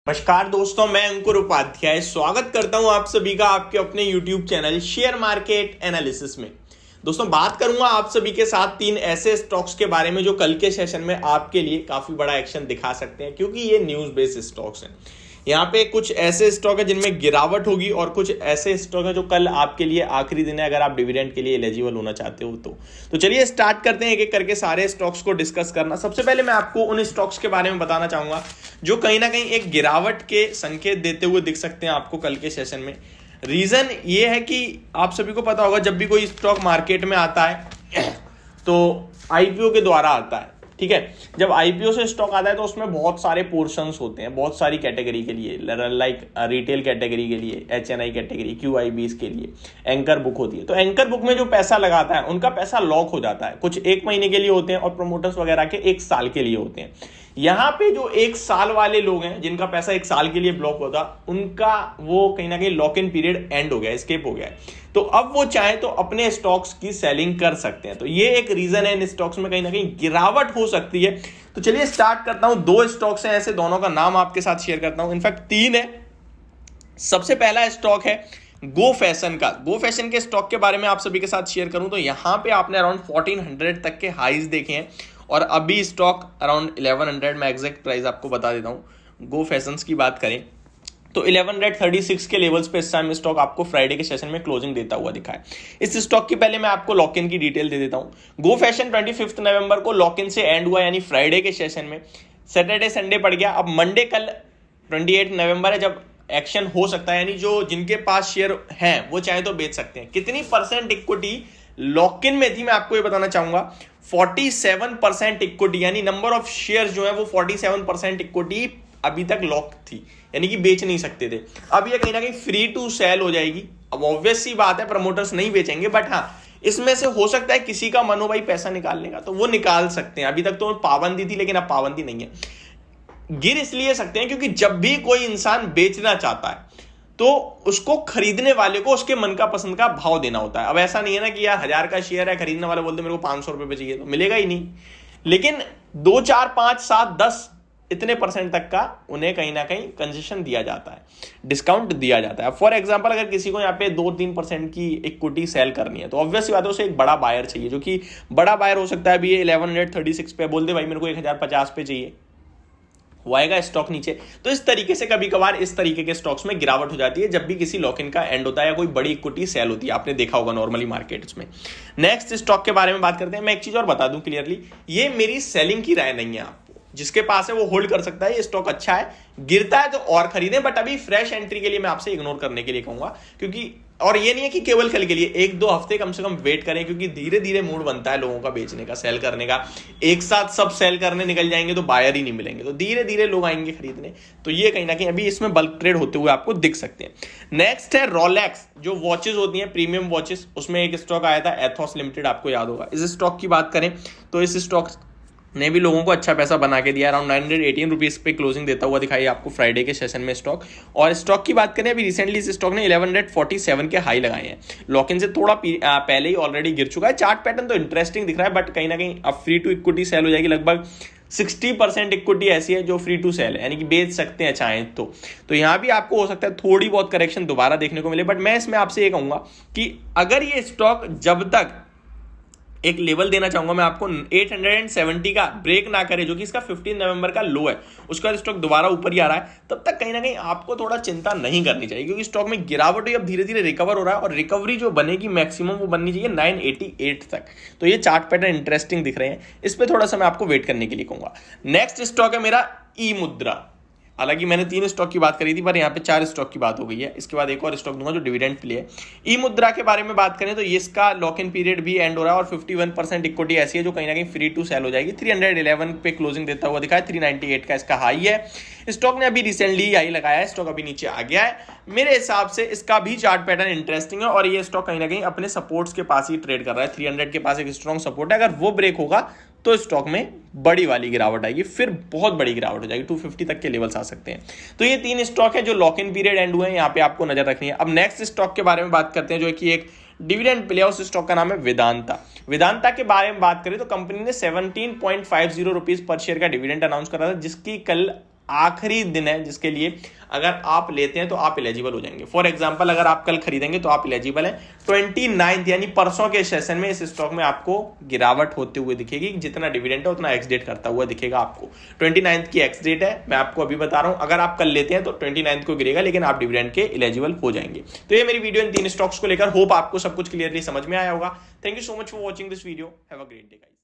नमस्कार दोस्तों, मैं अंकुर उपाध्याय स्वागत करता हूं आप सभी का आपके अपने YouTube channel share market analysis में। दोस्तों, बात करूंगा आप सभी के साथ तीन ऐसे स्टॉक्स के बारे में जो कल के सेशन में आपके लिए काफी बड़ा एक्शन दिखा सकते हैं, क्योंकि ये न्यूज बेस्ड स्टॉक्स हैं। यहाँ पे कुछ ऐसे स्टॉक है जिनमें गिरावट होगी और कुछ ऐसे स्टॉक है जो कल आपके लिए आखिरी दिन है अगर आप डिविडेंड के लिए एलिजिबल होना चाहते हो तो चलिए स्टार्ट करते हैं एक एक करके सारे स्टॉक्स को डिस्कस करना। सबसे पहले मैं आपको उन स्टॉक्स के बारे में बताना चाहूंगा जो कहीं ना कहीं एक गिरावट के संकेत देते हुए दिख सकते हैं आपको कल के सेशन में। रीजन ये है कि आप सभी को पता होगा, जब भी कोई स्टॉक मार्केट में आता है तो आईपीओ के द्वारा आता है, ठीक है। जब आईपीओ से स्टॉक आता है तो उसमें बहुत सारे पोर्शंस होते हैं, बहुत सारी कैटेगरी के लिए, लाइक रिटेल कैटेगरी के लिए, एचएनआई कैटेगरी, क्यूआईबीज के लिए एंकर बुक होती है। तो एंकर बुक में जो पैसा लगाता है उनका पैसा लॉक हो जाता है, कुछ 1 महीने के लिए होते हैं और प्रमोटर्स वगैरह के 1 साल के लिए होते हैं। यहाँ पे जो 1 साल वाले लोग हैं जिनका पैसा 1 साल के लिए ब्लॉक होता, उनका वो कहीं ना कहीं लॉक इन पीरियड एंड हो गया, स्केप हो गया है। तो अब वो चाहे तो अपने स्टॉक्स की सेलिंग कर सकते हैं। तो ये एक रीजन है इन स्टॉक्स में कहीं ना कहीं गिरावट हो सकती है। तो चलिए स्टार्ट करता हूं। 2 स्टॉक्स हैं ऐसे, दोनों का नाम आपके साथ शेयर करता हूं, इनफैक्ट 3 है। सबसे पहला स्टॉक है गो फैशन का। गो फैशन के स्टॉक के बारे में आप सभी के साथ शेयर करूं तो यहां पे आपने अराउंड 1400 तक के हाईज देखे हैं और अभी स्टॉक अराउंड 1100 में एग्जैक्ट प्राइस आपको बता देता हूं। गो फैशन की बात करें तो 1136 के लेवल्स पे इस टाइम स्टॉक आपको फ्राइडे के सेशन में क्लोजिंग देता हुआ दिखा है। इस स्टॉक की पहले मैं आपको लॉक इन की डिटेल दे देता हूं। गो फैशन 25 नवंबर को लॉक इन से एंड हुआ, यानी फ्राइडे के सेशन में। सैटरडे संडे पड़ गया। अब मंडे कल 28 नवंबर है जब एक्शन हो सकता है, यानी जो जिनके पास शेयर हैं वो चाहे तो बेच सकते हैं। कितनी परसेंट इक्विटी लॉक इन में थी मैं आपको ये बताना चाहूंगा। 47% इक्विटी, यानी नंबर ऑफ शेयर जो है वो 47% इक्विटी अभी तक लॉक थी, यानी कि बेच नहीं सकते थे। अब ये कहीं ना कहीं फ्री टू सेल हो जाएगी। अब ऑब्वियस सी बात है, प्रमोटर्स नहीं बेचेंगे, बट हाँ इसमें से हो सकता है किसी का मन हो भाई पैसा निकालने का तो वो निकाल सकते हैं। अभी तक तो पाबंदी थी लेकिन अब पाबंदी नहीं है। गिर इसलिए सकते हैं क्योंकि जब भी कोई इंसान बेचना चाहता है तो उसको खरीदने वाले को उसके मन का पसंद का भाव देना होता है। अब ऐसा नहीं है ना कि यार 1000 का शेयर है, खरीदने वाले बोलते मेरे को 500 रुपए पे चाहिए, तो मिलेगा ही नहीं। लेकिन 2, 4, 5, 7, 10 इतने परसेंट तक का उन्हें कहीं ना कहीं कंसेशन दिया जाता है, डिस्काउंट दिया जाता है। फॉर एग्जांपल अगर किसी को यहाँ पे 2-3% की इक्विटी सेल करनी है तो ऑब्वियस बात है उसे एक बड़ा बायर चाहिए, जो कि बड़ा बायर हो सकता है अभी 1136 पे, बोल दे भाई मेरे को 1050 पे चाहिए, वो आएगा स्टॉक नीचे। तो इस तरीके से कभी कभार इस तरीके के स्टॉक्स में गिरावट हो जाती है जब भी किसी लॉक इन का एंड होता है या कोई बड़ी इक्विटी सेल होती है, आपने देखा होगा नॉर्मली मार्केट्स में। नेक्स्ट स्टॉक के बारे में बात करते हैं। मैं एक चीज और बता दूं क्लियरली, ये मेरी सेलिंग की राय नहीं है। आपको जिसके पास है वो होल्ड कर सकता है, ये स्टॉक अच्छा है, गिरता है तो और खरीदें, बट अभी फ्रेश एंट्री के लिए मैं आपसे इग्नोर करने के लिए कहूंगा, क्योंकि और ये नहीं है कि केवल कल के लिए, 1-2 हफ्ते कम से कम वेट करें, क्योंकि धीरे धीरे मूड बनता है लोगों का बेचने का, सेल करने का। एक साथ सब सेल करने निकल जाएंगे तो बायर ही नहीं मिलेंगे, तो धीरे धीरे लोग आएंगे खरीदने। तो ये कहीं ना कहीं अभी इसमें बल्क ट्रेड होते हुए आपको दिख सकते हैं। नेक्स्ट है रोलेक्स, जो वॉचेस होती हैं, प्रीमियम वॉचेस, उसमें एक स्टॉक आया था एथोस लिमिटेड, आपको याद होगा। इस स्टॉक की बात करें तो इस स्टॉक ने भी लोगों को अच्छा पैसा बना के दिया, अराउंड 918 रुपीज पे क्लोजिंग देता हुआ दिखाई आपको फ्राइडे के सेशन में स्टॉक। और स्टॉक की बात करें अभी रिसेंटली इस स्टॉक ने 1147 के हाई लगाए हैं, लॉक इन से थोड़ा पहले ही ऑलरेडी गिर चुका है। चार्ट पैटर्न तो इंटरेस्टिंग दिख रहा है, बट कहीं ना कहीं अब फ्री टू इक्विटी सेल हो जाएगी। लगभग 60% इक्विटी ऐसी है जो फ्री टू सेल है, यानी कि बेच सकते हैं चाहें तो यहाँ भी आपको हो सकता है थोड़ी बहुत करेक्शन दोबारा देखने को मिले। बट मैं इसमें आपसे ये कहूंगा कि अगर ये स्टॉक जब तक एक लेवल देना चाहूंगा मैं आपको 870 का ब्रेक ना करे, जो कि इसका 15 नवंबर का लो है, उसके बाद स्टॉक दोबारा ऊपर ही आ रहा है, तब तक कहीं ना कहीं आपको थोड़ा चिंता नहीं करनी चाहिए, क्योंकि स्टॉक में गिरावट हुई, अब धीरे धीरे रिकवर हो रहा है और रिकवरी जो बनेगी मैक्सिमम वो बननी चाहिए 988 तक। तो ये चार्ट पैटर्न इंटरेस्टिंग दिख रहे हैं, इस पर थोड़ा सा मैं आपको वेट करने के लिए कहूंगा। नेक्स्ट स्टॉक है मेरा ई मुद्रा। हालांकि मैंने 3 स्टॉक की बात करी थी, पर यहाँ पे 4 स्टॉक की बात हो गई है। इसके बाद एक और स्टॉक दूंगा जो डिविडेंड पे है। ई मुद्रा के बारे में बात करें तो ये इसका लॉक इन पीरियड भी एंड हो रहा है और 51% इक्विटी ऐसी है जो कहीं ना कहीं फ्री टू सेल हो जाएगी। 311 पे क्लोजिंग देता हुआ दिखा है, 398 का इसका हाई है। स्टॉक ने अभी रिसेंटली हाई लगाया है, स्टॉक अभी नीचे आ गया है। मेरे हिसाब से इसका भी चार्ट पैटर्न इंटरेस्टिंग है और ये स्टॉक कहीं ना कहीं अपने सपोर्ट्स के पास ही ट्रेड कर रहा है। 300 के पास एक स्ट्रॉन्ग सपोर्ट है, अगर वो ब्रेक होगा तो स्टॉक में बड़ी वाली गिरावट आएगी, फिर बहुत बड़ी गिरावट हो जाएगी, 250 तक के लेवल्स आ सकते हैं। तो ये 3 स्टॉक है जो लॉक इन पीरियड एंड हुए हैं, यहाँ पे आपको नजर रखनी है। अब नेक्स्ट स्टॉक के बारे में बात करते हैं जो कि एक डिविडेंड प्ले, उस स्टॉक का नाम है वेदांता। वेदांता के बारे में बात करें तो कंपनी ने 17.50 रुपीज पर शेयर का डिविडेंड अनाउंस करा था, जिसकी कल आखिरी दिन है जिसके लिए अगर आप लेते हैं तो आप एलिजिबल हो जाएंगे। फॉर एग्जांपल अगर आप कल खरीदेंगे तो आप एलिजिबल हैं। 29 यानी परसों के सेशन में इस स्टॉक में आपको गिरावट होते हुए दिखेगी। जितना डिविडेंड है उतना एक्स डेट करता हुआ दिखेगा आपको। 29 की एक्स डेट है, मैं आपको अभी बता रहा हूं। अगर आप कल लेते हैं तो 29 को गिरेगा, लेकिन आप डिविडेंड के एलिजिबल हो जाएंगे। तो ये मेरी वीडियो इन 3 स्टॉक्स को लेकर। होप आपको सब कुछ क्लियरली समझ में आया होगा। Thank you so much for watching this video. Have a great day guys.